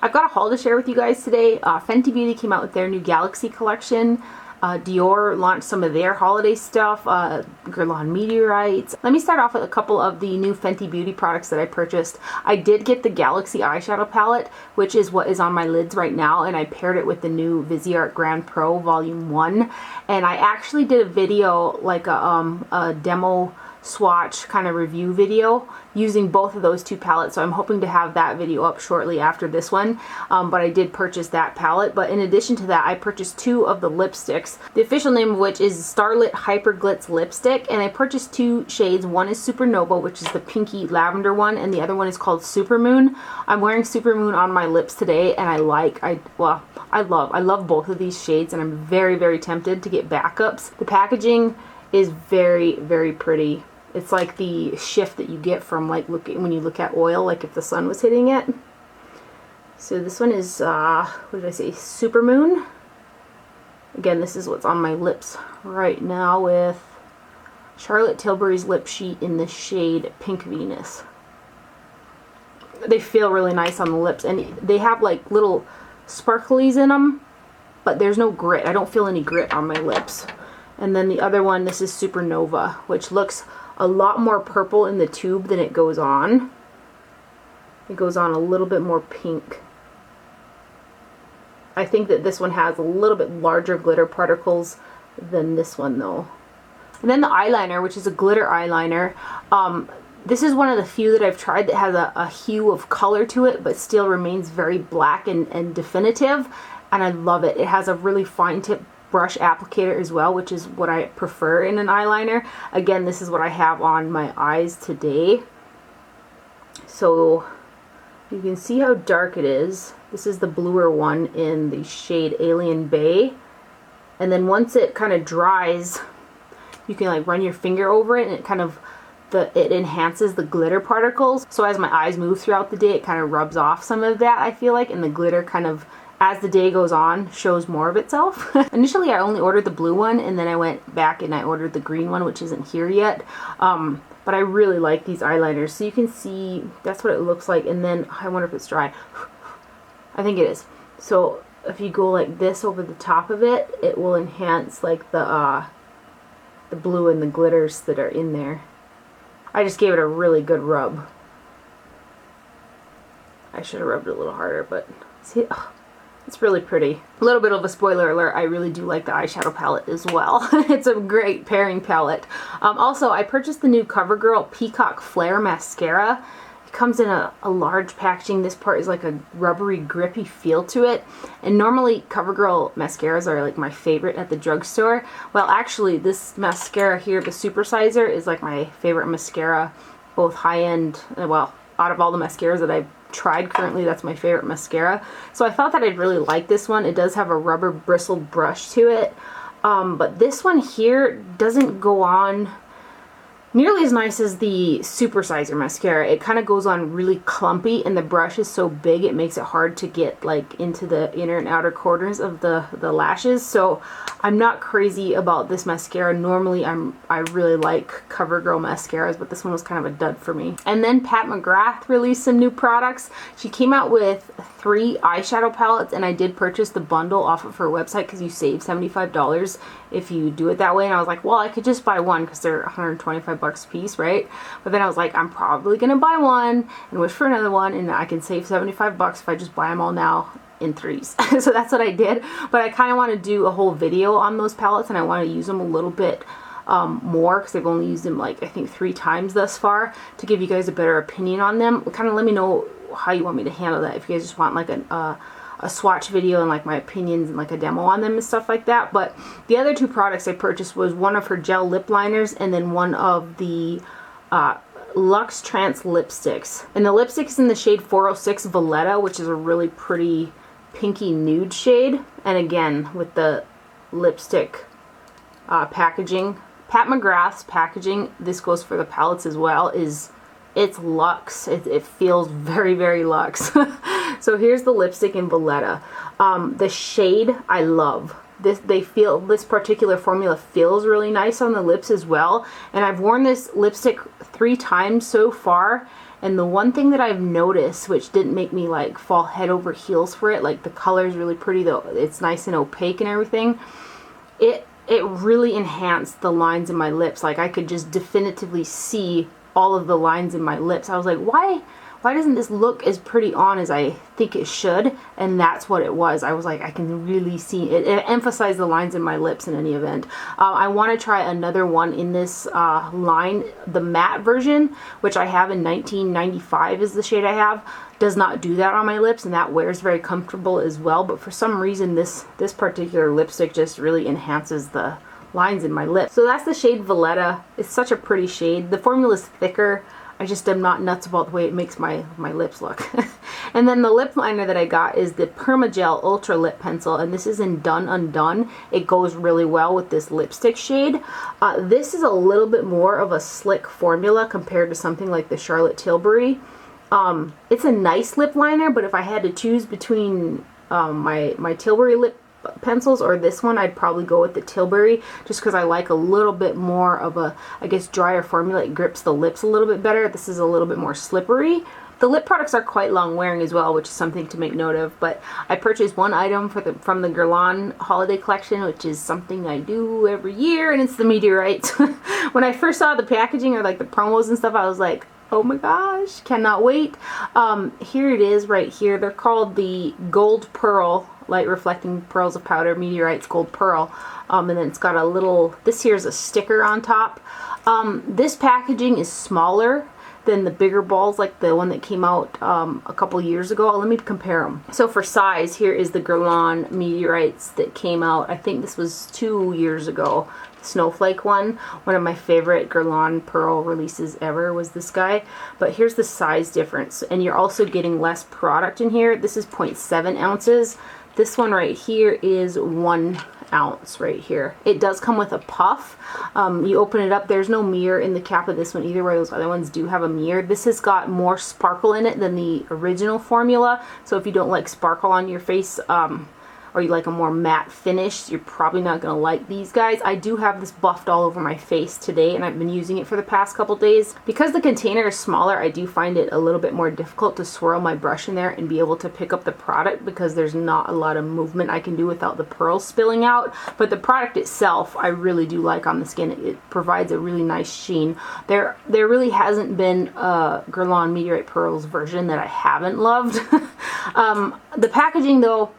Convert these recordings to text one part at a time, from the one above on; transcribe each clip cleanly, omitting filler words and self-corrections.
I've got a haul to share with you guys today. Fenty Beauty came out with their new Galaxy collection. Dior launched some of their holiday stuff, Guerlain Meteorites. Let me start off with a couple of the new Fenty Beauty products that I purchased. I did get the Galaxy eyeshadow palette, which is what is on my lids right now, and I paired it with the new Viseart Grand Pro Volume 1. And I actually did a video, like a demo swatch kind of review video using both of those two palettes, so I'm hoping to have that video up shortly after this one. But I did purchase that palette. But in addition to that, I purchased two of the lipsticks, the official name of which is Starlit Hyper-Glitz lipstick, and I purchased two shades. One is Supernova, which is the pinky lavender one, and the other one is called Supermoon. I'm wearing Supermoon on my lips today, and I love both of these shades, and I'm very, very tempted to get backups. The packaging is very, very pretty. It's like the shift that you get from like when you look at oil, like if the sun was hitting it. So this one is, what did I say, Supermoon. Again, this is what's on my lips right now with Charlotte Tilbury's lip sheet in the shade Pink Venus. They feel really nice on the lips, and they have like little sparklies in them, but there's no grit. I don't feel any grit on my lips. And then the other one, this is Supernova, which looks a lot more purple in the tube than it goes on. It goes on a little bit more pink. I think that this one has a little bit larger glitter particles than this one though. And then the eyeliner, which is a glitter eyeliner. This is one of the few that I've tried that has a hue of color to it, but still remains very black and definitive. And I love it. It has a really fine tip brush applicator as well, which is what I prefer in an eyeliner. Again, this is what I have on my eyes today. So you can see how dark it is. This is the bluer one in the shade Alien Bay. And then once it kind of dries, you can like run your finger over it, and it kind of it enhances the glitter particles. So as my eyes move throughout the day, it kind of rubs off some of that, I feel like, and the glitter kind of, as the day goes on, shows more of itself. Initially, I only ordered the blue one, and then I went back and I ordered the green one, which isn't here yet. But I really like these eyeliners. So you can see that's what it looks like. And then I wonder if it's dry. I think it is. So if you go like this over the top of it, it will enhance like the blue and the glitters that are in there. I just gave it a really good rub. I should have rubbed it a little harder, but see, it's really pretty. A little bit of a spoiler alert, I really do like the eyeshadow palette as well. It's a great pairing palette. Also, I purchased the new Covergirl Peacock Flare Mascara. It comes in a large packaging. This part is like a rubbery, grippy feel to it. And normally Covergirl mascaras are like my favorite at the drugstore. Well, actually, this mascara here, the Supersizer, is like my favorite mascara, both high-end, well, out of all the mascaras that I've tried currently, that's my favorite mascara. So I thought that I'd really like this one. It does have a rubber bristled brush to it, but this one here doesn't go on nearly as nice as the Supersizer mascara. It kind of goes on really clumpy, and the brush is so big it makes it hard to get like into the inner and outer corners of the lashes. So I'm not crazy about this mascara. Normally I really like CoverGirl mascaras, but this one was kind of a dud for me. And then Pat McGrath released some new products. She came out with 3 eyeshadow palettes, and I did purchase the bundle off of her website because you save $75 if you do it that way. And I was like, well, I could just buy one because they're $125 a piece, right? But then I was like, I'm probably gonna buy one and wish for another one, and I can save $75 if I just buy them all now in 3s. So that's what I did. But I kind of want to do a whole video on those palettes, and I want to use them a little bit more because I've only used them like I think 3 times thus far, to give you guys a better opinion on them. Kind of let me know how you want me to handle that, if you guys just want like a swatch video and like my opinions and like a demo on them and stuff like that. But the other 2 products I purchased was one of her gel lip liners, and then one of the Luxe Trance lipsticks. And the lipstick is in the shade 406 Valetta, which is a really pretty pinky nude shade. And again, with the lipstick packaging, Pat McGrath's packaging, this goes for the palettes as well, it's Luxe. It feels very, very Luxe. So here's the lipstick in Valetta. The shade I love. This particular formula feels really nice on the lips as well. And I've worn this lipstick 3 times so far, And the one thing that I've noticed, which didn't make me like fall head over heels for it, like the color is really pretty though, it's nice and opaque and everything, it really enhanced the lines in my lips. Like I could just definitively see all of the lines in my lips. I was like, why doesn't this look as pretty on as I think it should? And that's what it was. I was like, I can really see it. It emphasized the lines in my lips in any event. I want to try another one in this line. The matte version, which I have in 1995 is the shade I have, does not do that on my lips, and that wears very comfortable as well. But for some reason, this particular lipstick just really enhances the lines in my lips. So that's the shade Valetta. It's such a pretty shade. The formula is thicker. I just am not nuts about the way it makes my lips look. And then the lip liner that I got is the Perma-Gel Ultra Lip Pencil, and this is in Done Undone. It goes really well with this lipstick shade. This is a little bit more of a slick formula compared to something like the Charlotte Tilbury. It's a nice lip liner, but if I had to choose between my Tilbury lip pencils or this one, I'd probably go with the Tilbury, just because I like a little bit more of a, I guess, drier formula. It grips the lips a little bit better. This is a little bit more slippery. The lip products are quite long wearing as well, which is something to make note of, but I purchased one item from the Guerlain holiday collection, which is something I do every year, and it's the Meteorites. When I first saw the packaging or like the promos and stuff, I was like, oh my gosh, cannot wait. Here it is right here. They're called the Gold Pearl Light Reflecting Pearls of Powder Meteorites Gold Pearl. And then it's got a little, this here's a sticker on top. This packaging is smaller than the bigger balls, like the one that came out a couple years ago. Let me compare them. So for size, here is the Guerlain Meteorites that came out, I think this was 2 years ago. The Snowflake one. One of my favorite Guerlain Pearl releases ever was this guy. But here's the size difference. And you're also getting less product in here. This is 0.7 ounces. This one right here is 1 ounce right here. It does come with a puff. You open it up, there's no mirror in the cap of this one either, where those other ones do have a mirror. This has got more sparkle in it than the original formula, so if you don't like sparkle on your face, or you like a more matte finish, you're probably not going to like these guys. I do have this buffed all over my face today, and I've been using it for the past couple days. Because the container is smaller, I do find it a little bit more difficult to swirl my brush in there and be able to pick up the product, because there's not a lot of movement I can do without the pearls spilling out. But the product itself, I really do like on the skin. It provides a really nice sheen. There really hasn't been a Guerlain Meteorite Pearls version that I haven't loved. The packaging though,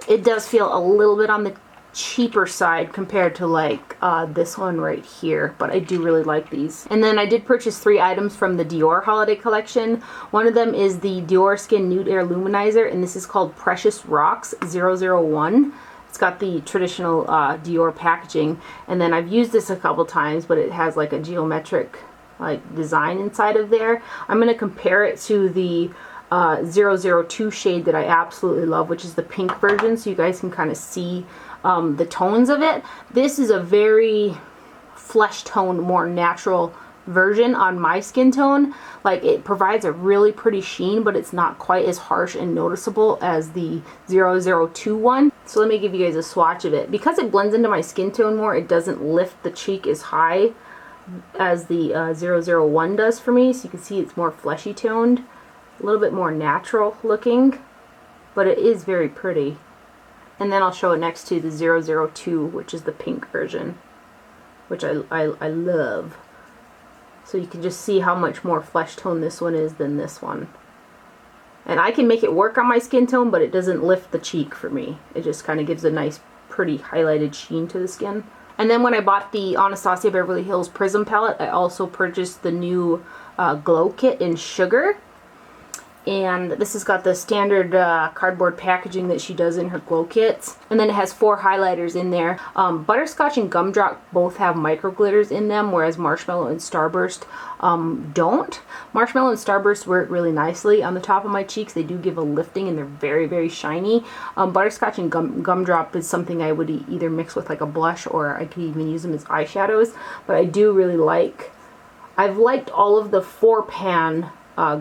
it does feel a little bit on the cheaper side compared to like this one right here, but I do really like these. And then I did purchase 3 items from the Dior holiday collection. One of them is the Dior Skin Nude Air Luminizer, and this is called Precious Rocks 001. It's got the traditional Dior packaging, and then I've used this a couple times, but it has like a geometric like design inside of there. I'm going to compare it to the 002 shade that I absolutely love, which is the pink version, so you guys can kind of see the tones of it. This is a very flesh tone, more natural version on my skin tone. Like, it provides a really pretty sheen, but it's not quite as harsh and noticeable as the 002 one. So let me give you guys a swatch of it. Because it blends into my skin tone more, it doesn't lift the cheek as high as the 001 does for me, so you can see it's more fleshy toned. A little bit more natural looking, but it is very pretty. And then I'll show it next to the 002, which is the pink version, which I love. So you can just see how much more flesh tone this one is than this one. And I can make it work on my skin tone, but it doesn't lift the cheek for me. It just kind of gives a nice, pretty highlighted sheen to the skin. And then when I bought the Anastasia Beverly Hills Prism palette, I also purchased the new Glow Kit in Sugar. And this has got the standard cardboard packaging that she does in her glow kits. And then it has 4 highlighters in there. Butterscotch and Gumdrop both have micro glitters in them, whereas Marshmallow and Starburst don't. Marshmallow and Starburst work really nicely on the top of my cheeks. They do give a lifting, and they're very, very shiny. Butterscotch and Gumdrop is something I would either mix with like a blush, or I could even use them as eyeshadows. But I do really like, I've liked all of the 4-pan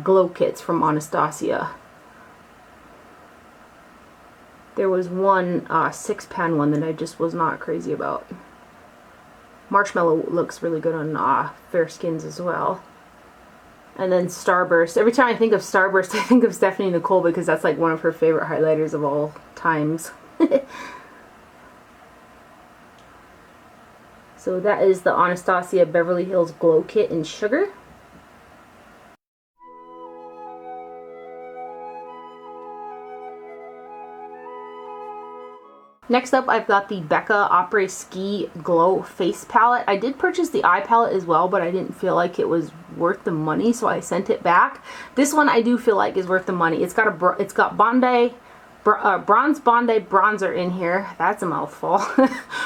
glow kits from Anastasia. There was one 6-pan one that I just was not crazy about. Marshmallow looks really good on fair skins as well. And then Starburst. Every time I think of Starburst, I think of Stephanie Nicole because that's like one of her favorite highlighters of all times. So that is the Anastasia Beverly Hills Glow Kit in Sugar. Next up, I've got the Becca Apres Ski Glow Face Palette. I did purchase the eye palette as well, but I didn't feel like it was worth the money, so I sent it back. This one I do feel like is worth the money. It's got Bondi, Bronze Bondi bronzer in here. That's a mouthful.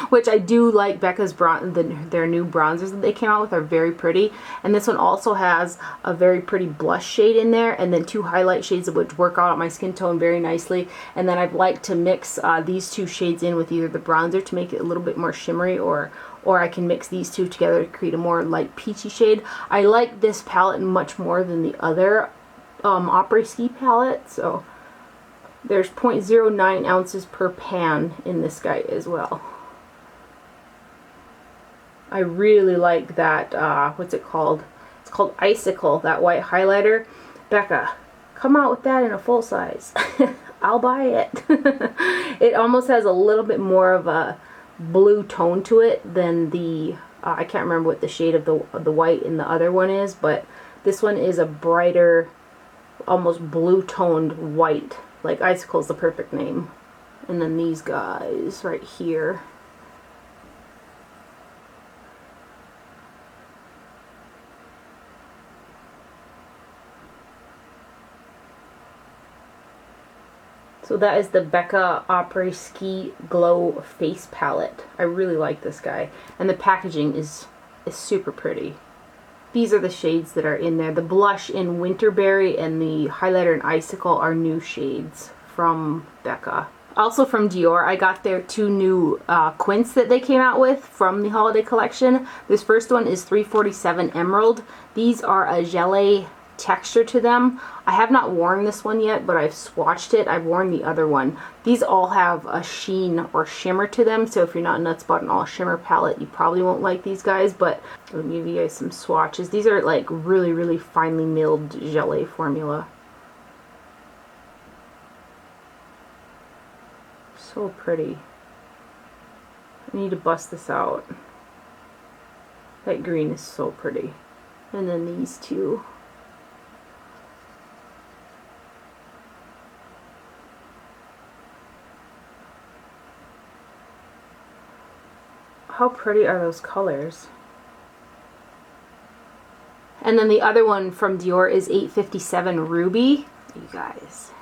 Which I do like. Becca's their new bronzers that they came out with are very pretty. And this one also has a very pretty blush shade in there, and then 2 highlight shades which work out my skin tone very nicely. And then I'd like to mix these 2 shades in with either the bronzer to make it a little bit more shimmery, or I can mix these 2 together to create a more light peachy shade. I like this palette much more than the other Apres Ski palette, so there's 0.09 ounces per pan in this guy as well. I really like that, what's it called? It's called Icicle, that white highlighter. Becca, come out with that in a full size. I'll buy it. It almost has a little bit more of a blue tone to it than the, I can't remember what the shade of the white in the other one is, but this one is a brighter, almost blue toned white. Like Icicle is the perfect name. And then these guys right here. So that is the Becca Apres Ski Glow Face Palette. I really like this guy. And the packaging is super pretty. These are the shades that are in there. The blush in Winterberry and the highlighter in Icicle are new shades from Becca. Also from Dior, I got their 2 new Quints that they came out with from the holiday collection. This first one is 347 Emerald. These are a gelée texture to them. I have not worn this one yet, but I've swatched it. I've worn the other one. These all have a sheen or shimmer to them, so if you're not nuts about an all shimmer palette, you probably won't like these guys, but I'll give you guys some swatches. These are like really, really finely milled gelée formula. So pretty. I need to bust this out. That green is so pretty. And then these 2. How pretty are those colors? And then the other one from Dior is 857 Ruby. You guys,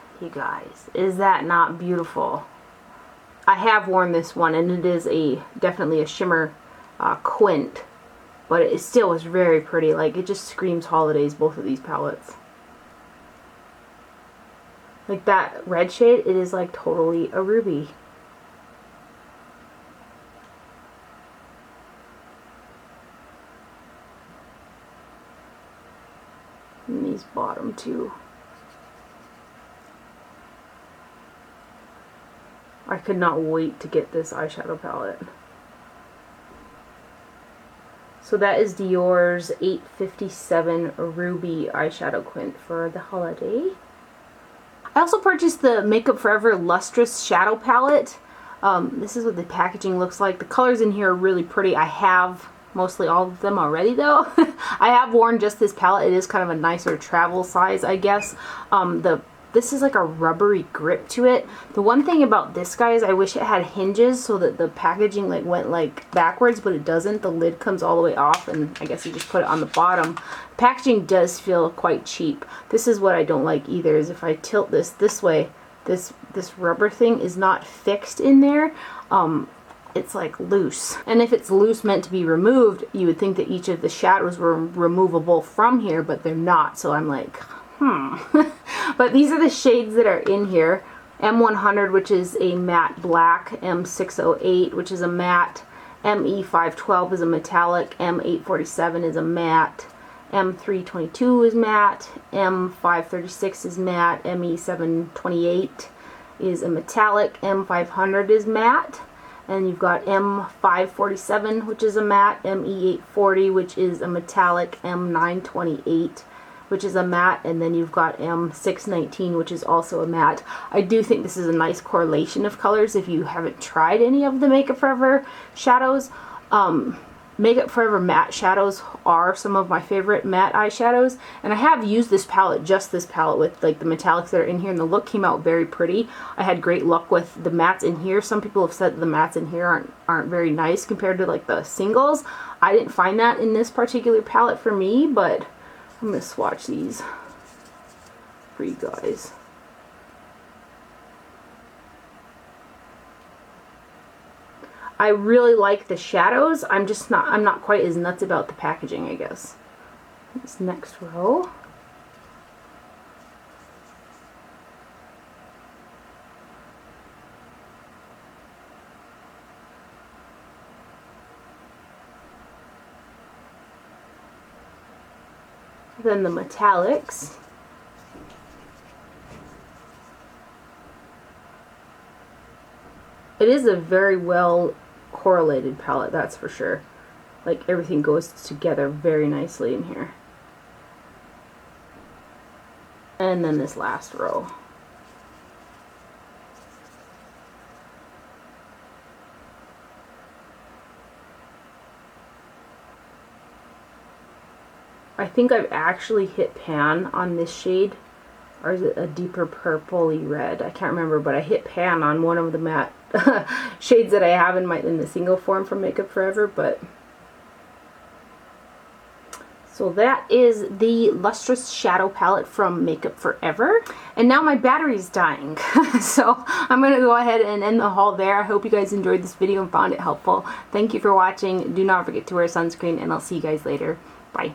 is that not beautiful? I have worn this one, and it is definitely a shimmer Quint, but it still is very pretty. Like, it just screams holidays, both of these palettes. Like that red shade, it is like totally a ruby. And these bottom 2. I could not wait to get this eyeshadow palette. So that is Dior's 857 Ruby eyeshadow Quint for the holiday. I also purchased the Makeup Forever Lustrous Shadow Palette. This is what the packaging looks like. The colors in here are really pretty. I have mostly all of them already though. I have worn just this palette. It is kind of a nicer travel size, I guess. This is like a rubbery grip to it. The one thing about this guy is I wish it had hinges so that the packaging like went like backwards, but it doesn't. The lid comes all the way off, and I guess you just put it on the bottom. The packaging does feel quite cheap. This is what I don't like either, is if I tilt this way, this rubber thing is not fixed in there. It's like loose. And if it's loose meant to be removed, you would think that each of the shadows were removable from here, but they're not. So I'm like, But these are the shades that are in here. M100, which is a matte black. M608, which is a matte. ME512 is a metallic. M847 is a matte. M322 is matte. M536 is matte. ME728 is a metallic. M500 is matte. And you've got M547, which is a matte. ME840, which is a metallic. M928, which is a matte, and then you've got M619, which is also a matte. I do think this is a nice correlation of colors if you haven't tried any of the Makeup Forever shadows. Makeup Forever matte shadows are some of my favorite matte eyeshadows, and I have used this palette, just this palette, with like the metallics that are in here, and the look came out very pretty. I had great luck with the mattes in here. Some people have said the mattes in here aren't very nice compared to like the singles. I didn't find that in this particular palette for me, but I'm going to swatch these for you guys. I really like the shadows. I'm not quite as nuts about the packaging, I guess. This next row. Then the metallics. It is a very well correlated palette, that's for sure. Like, everything goes together very nicely in here. And then this last row. I think I've actually hit pan on this shade, or is it a deeper purpley red? I can't remember, but I hit pan on one of the matte shades that I have in the single form from Makeup Forever. But so that is the Lustrous Shadow Palette from Makeup Forever. And now my battery's dying. So I'm going to go ahead and end the haul there. I hope you guys enjoyed this video and found it helpful. Thank you for watching. Do not forget to wear sunscreen, and I'll see you guys later. Bye.